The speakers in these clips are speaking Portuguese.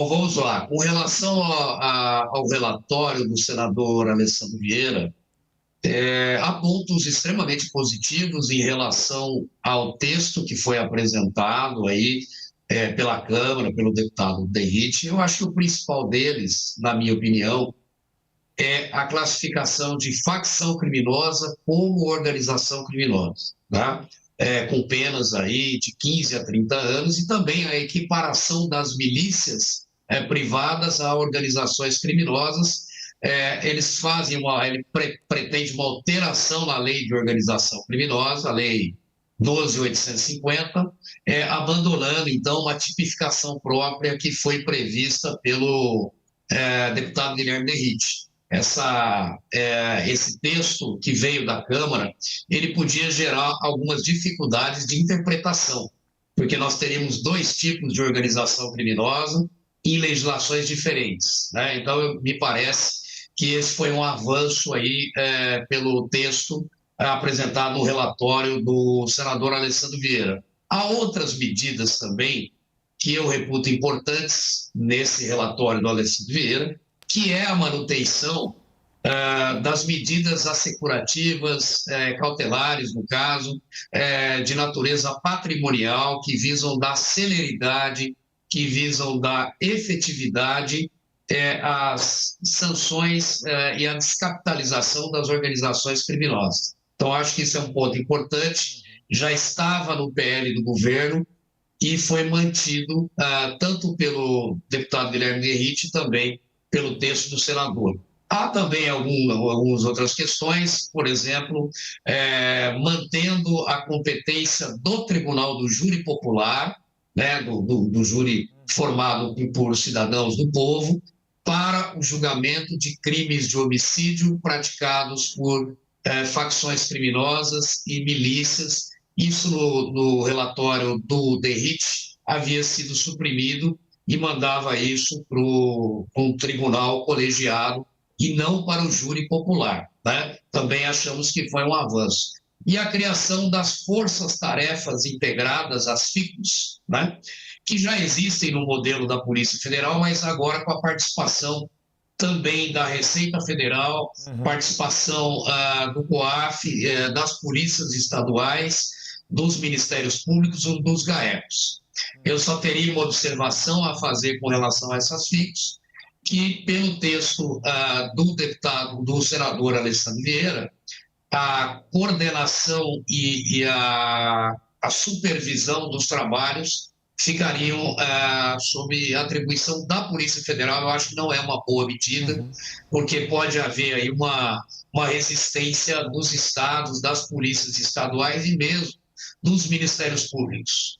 Bom, vamos lá. Com relação ao relatório do senador Alessandro Vieira, há pontos extremamente positivos em relação ao texto que foi apresentado aí pela Câmara, pelo deputado Derrite. Eu acho que o principal deles, na minha opinião, é a classificação de facção criminosa como organização criminosa, tá? Com penas aí de 15 a 30 anos e também a equiparação das milícias privadas a organizações criminosas. Ele pretende uma alteração na lei de organização criminosa, a lei 12.850, abandonando então uma tipificação própria que foi prevista pelo deputado Guilherme Derrite. Esse texto que veio da Câmara, ele podia gerar algumas dificuldades de interpretação, porque nós teríamos dois tipos de organização criminosa em legislações diferentes, né? Então, me parece que esse foi um avanço aí pelo texto apresentado no relatório do senador Alessandro Vieira. Há outras medidas também que eu reputo importantes nesse relatório do Alessandro Vieira, que é a manutenção das medidas assecurativas, cautelares, no caso, de natureza patrimonial, que visam dar celeridade, que visam dar efetividade às sanções e à descapitalização das organizações criminosas. Então, acho que isso é um ponto importante, já estava no PL do governo, e foi mantido tanto pelo deputado Guilherme Derrite também pelo texto do senador. Há também algumas outras questões, por exemplo, mantendo a competência do Tribunal do Júri Popular, né, do júri formado por cidadãos do povo, para o julgamento de crimes de homicídio praticados por facções criminosas e milícias. Isso no relatório do Derrite havia sido suprimido e mandava isso para um tribunal colegiado e não para o júri popular, né? Também achamos que foi um avanço. E a criação das forças-tarefas integradas, as FICOS, né? Que já existem no modelo da Polícia Federal, mas agora com a participação também da Receita Federal, participação do COAF, das polícias estaduais, dos Ministérios Públicos ou dos GAECos. Eu só teria uma observação a fazer com relação a essas FICs, que pelo texto do senador Alessandro Vieira, a coordenação e a supervisão dos trabalhos ficariam sob atribuição da Polícia Federal. Eu acho que não é uma boa medida, porque pode haver aí uma resistência dos estados, das polícias estaduais e mesmo dos ministérios públicos.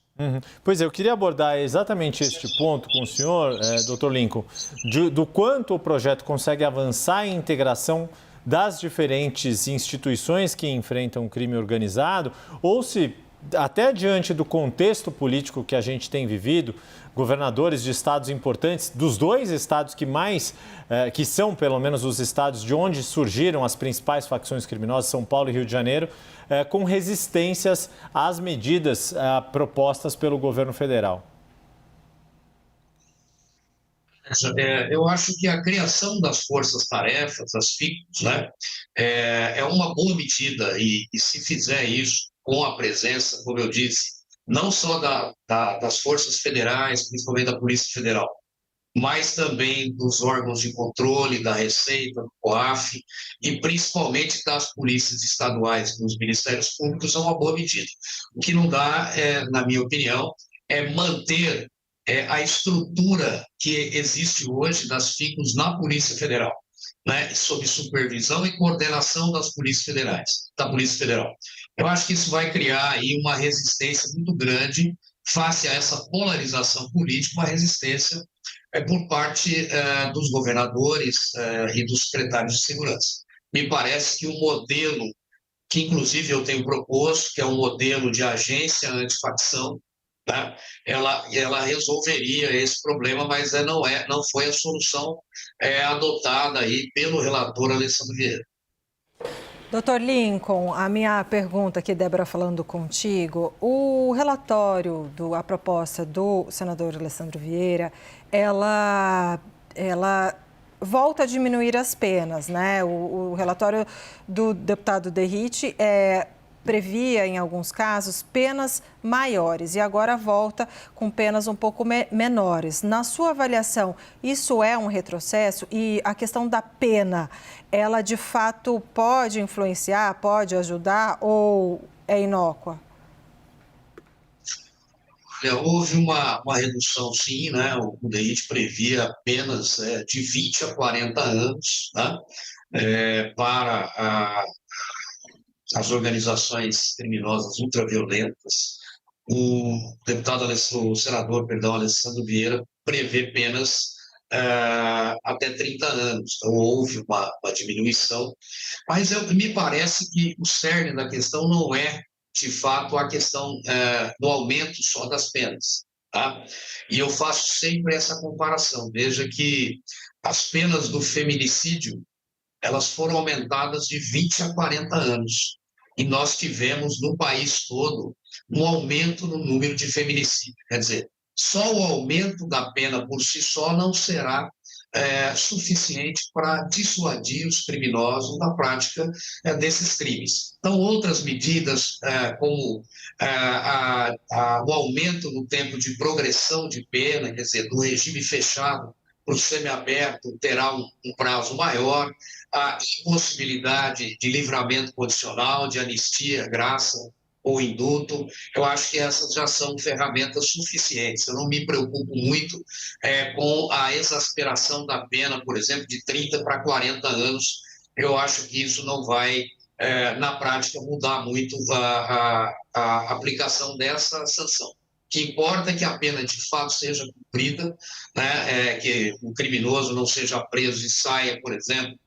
Pois é, eu queria abordar exatamente este ponto com o senhor, doutor Lincoln, do quanto o projeto consegue avançar em integração das diferentes instituições que enfrentam o crime organizado, ou se, até diante do contexto político que a gente tem vivido, governadores de estados importantes, dos dois estados que são pelo menos os estados de onde surgiram as principais facções criminosas, São Paulo e Rio de Janeiro, com resistências às medidas propostas pelo governo federal. Eu acho que a criação das forças-tarefas, as FICOS, né, é uma boa medida e se fizer isso com a presença, como eu disse, não só das forças federais, principalmente da Polícia Federal, mas também dos órgãos de controle, da Receita, do COAF e principalmente das polícias estaduais, dos ministérios públicos, é uma boa medida. O que não dá, na minha opinião, é manter a estrutura que existe hoje das FICOS na Polícia Federal, né, sob supervisão e coordenação das polícias federais, da Polícia Federal. Eu acho que isso vai criar aí uma resistência muito grande face a essa polarização política, uma resistência por parte dos governadores e dos secretários de segurança. Me parece que o modelo que, inclusive, eu tenho proposto, que é um modelo de agência antifacção, tá? Ela resolveria esse problema, mas não foi a solução adotada aí pelo relator Alessandro Vieira. Doutor Lincoln, a minha pergunta aqui, Débora, falando contigo, o relatório, a proposta do senador Alessandro Vieira, ela volta a diminuir as penas, né? O relatório do deputado Derrite previa, em alguns casos, penas maiores e agora volta com penas um pouco menores. Na sua avaliação, isso é um retrocesso? E a questão da pena, ela de fato pode influenciar, pode ajudar ou é inócua? Houve uma redução, sim, né? O DEIT previa apenas de 20 a 40 anos, né? Para as organizações criminosas ultraviolentas. O senador, Alessandro Vieira, prevê penas até 30 anos. Então, houve uma diminuição. Mas me parece que o cerne da questão não é, de fato, a questão do aumento só das penas. Tá? E eu faço sempre essa comparação. Veja que as penas do feminicídio, elas foram aumentadas de 20 a 40 anos. E nós tivemos no país todo um aumento no número de feminicídios. Quer dizer, só o aumento da pena por si só não será suficiente para dissuadir os criminosos da prática desses crimes. Então, outras medidas, como o aumento no tempo de progressão de pena, quer dizer, do regime fechado para o semiaberto, terá um prazo maior, a impossibilidade de livramento condicional, de anistia, graça ou indulto, eu acho que essas já são ferramentas suficientes. Eu não me preocupo muito com a exasperação da pena, por exemplo, de 30 para 40 anos. Eu acho que isso não vai, na prática, mudar muito a aplicação dessa sanção. O que importa é que a pena, de fato, seja cumprida, né? Que o criminoso não seja preso e saia, por exemplo,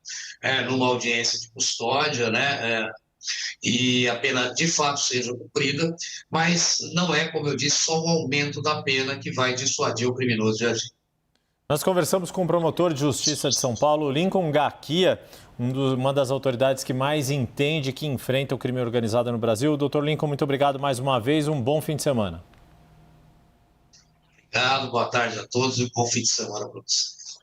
numa audiência de custódia, né? E a pena de fato seja cumprida, mas não é, como eu disse, só o aumento da pena que vai dissuadir o criminoso de agir. Nós conversamos com o promotor de justiça de São Paulo, Lincoln Gaquia, uma das autoridades que mais entende que enfrenta o crime organizado no Brasil. Doutor Lincoln, muito obrigado mais uma vez, um bom fim de semana. Obrigado, boa tarde a todos e um bom fim de semana para vocês.